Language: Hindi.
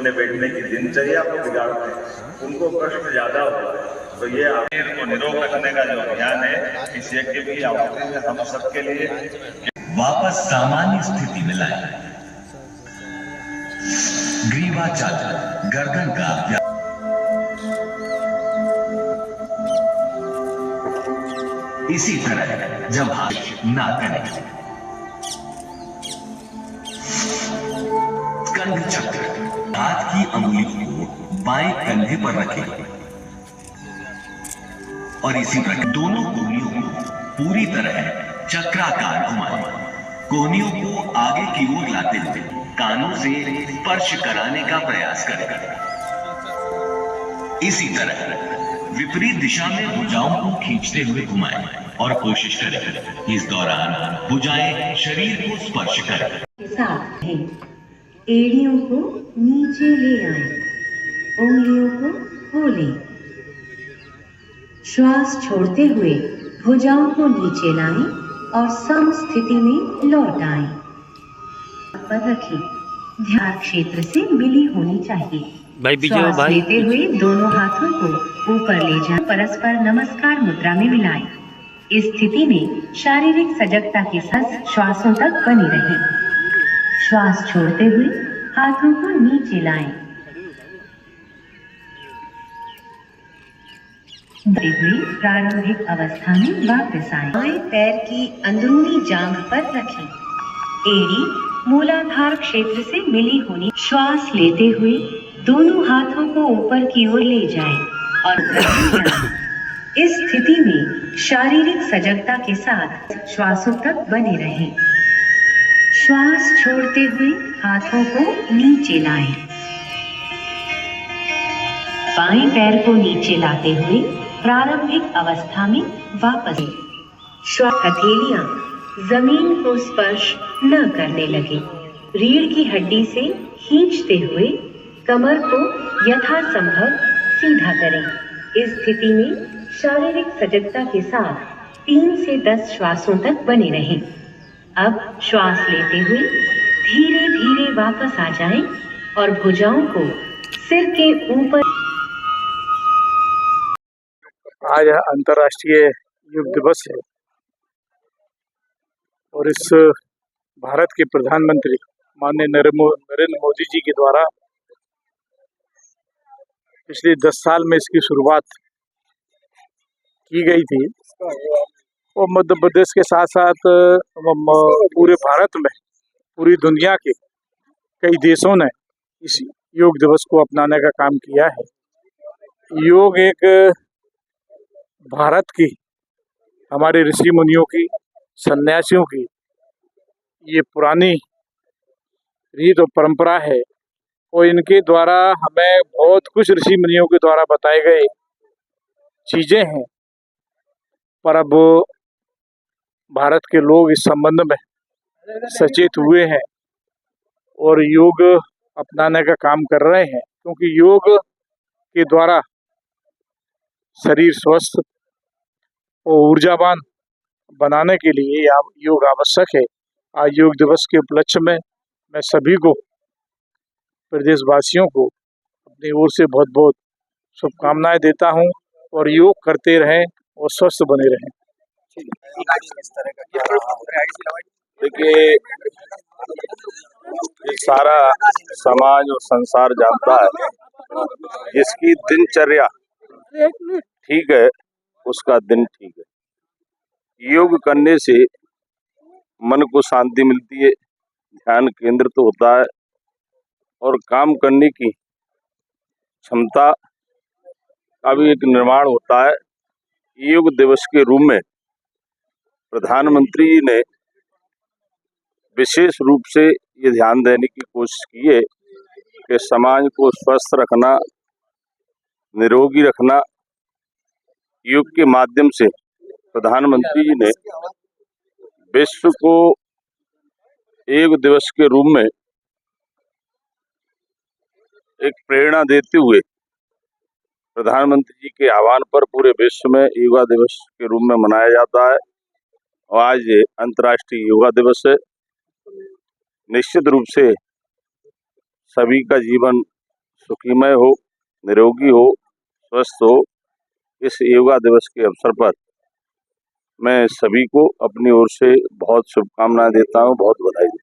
उठने बैठने की दिनचर्या को बिगाड़ते हैं, उनको कष्ट ज्यादा होता है। तो ये शरीर को निरोग रखने का जो अभियान है, इस यज्ञ की आवृत्ति में हम सबके लिए वापस सामान्य स्थिति में लाए। ग्रीवाचाल गर्दन का इसी तरह जब हाथ ना करें, कंध चक्र हाथ की अंगुलियों को बाएं कंधे पर रखें और इसी प्रकार दोनों कोहनियों को पूरी तरह चक्राकार घुमाएं। कोहनियों को आगे की ओर लाते हुए कानों से स्पर्श कराने का प्रयास करें। इसी तरह विपरीत दिशा में भुजाओं को खींचते हुए घुमाएं और कोशिश करें इस दौरान भुजाएं शरीर को स्पर्श करें। साथ है, एड़ियों को नीचे ले आए, उंगलियों को खोलें, श्वास छोड़ते हुए भुजाओं को नीचे लाएं और सम स्थिति में लौट आएं। पर रखें, ध्यान क्षेत्र से मिली होनी चाहिए। श्वास लेते हुए दोनों हाथों को ऊपर ले जाएं, परस्पर नमस्कार मुद्रा में मिलाएं। इस स्थिति में शारीरिक सजगता के साथ श्वासों तक बनी रहें। श्वास छोड़ते हुए हाथों को नीचे लाएं। बढ़े हुए प्रारंभिक अवस्था में वापस आएं। बाएं पैर की अंदरूनी जांघ पर रखें। एड़ी मूलाधार क्षेत्र से मिली होनी। श्वास लेते हुए दोनों हाथों को ऊपर की ओर ले जाएं और इस स्थिति में शारीरिक सजगता के साथ श्वासों तक बने रहें। श्वास छोड़ते हुए हाथों को नीचे लाएं। बाएं पैर को नीचे लाते हुए प्रारंभिक अवस्था में वापस। श्वास हथेलियां जमीन को स्पर्श न करने लगे। रीढ़ की हड्डी से खींचते हुए कमर को यथासंभव सीधा करें। इस स्थिति में शारीरिक सजगता के साथ 3 से 10 श्वासों तक बने रहें। अब श्वास लेते हुए धीरे धीरे वापस आ जाएं और भुजाओं को सिर के ऊपर। आज अंतर्राष्ट्रीय योग दिवस है और इस भारत के प्रधानमंत्री माननीय नरेंद्र मोदी जी के द्वारा पिछले 10 साल में इसकी शुरुआत की गई थी और मध्य प्रदेश के साथ साथ पूरे भारत में, पूरी दुनिया के कई देशों ने इस योग दिवस को अपनाने का काम किया है। योग एक भारत की, हमारे ऋषि मुनियों की, सन्यासियों की ये पुरानी रीत और परंपरा है और इनके द्वारा हमें बहुत कुछ ऋषि मुनियों के द्वारा बताए गए चीजें हैं, पर अब भारत के लोग इस संबंध में सचेत हुए हैं और योग अपनाने का काम कर रहे हैं, क्योंकि योग के द्वारा शरीर स्वस्थ और ऊर्जावान बनाने के लिए योग आवश्यक है। आज योग दिवस के उपलक्ष्य में मैं सभी को, प्रदेशवासियों को अपनी ओर से बहुत बहुत शुभकामनाएं देता हूं और योग करते रहें और स्वस्थ बने रहें। देखिए, ये सारा समाज और संसार जानता है, जिसकी दिनचर्या ठीक है उसका दिन ठीक है। योग करने से मन को शांति मिलती है, ध्यान केंद्रित होता है और काम करने की क्षमता का भी एक निर्माण होता है। योग दिवस के रूप में प्रधानमंत्री जी ने विशेष रूप से ये ध्यान देने की कोशिश की है कि समाज को स्वस्थ रखना, निरोगी रखना। योग के माध्यम से प्रधानमंत्री जी ने विश्व को योग दिवस के रूप में एक प्रेरणा देते हुए प्रधानमंत्री जी के आह्वान पर पूरे विश्व में योगा दिवस के रूप में मनाया जाता है और आज अंतर्राष्ट्रीय योगा दिवस है। निश्चित रूप से सभी का जीवन सुखीमय हो, निरोगी हो, स्वस्थ हो। इस योगा दिवस के अवसर पर मैं सभी को अपनी ओर से बहुत शुभकामनाएं देता हूं, बहुत बधाई देता हूं।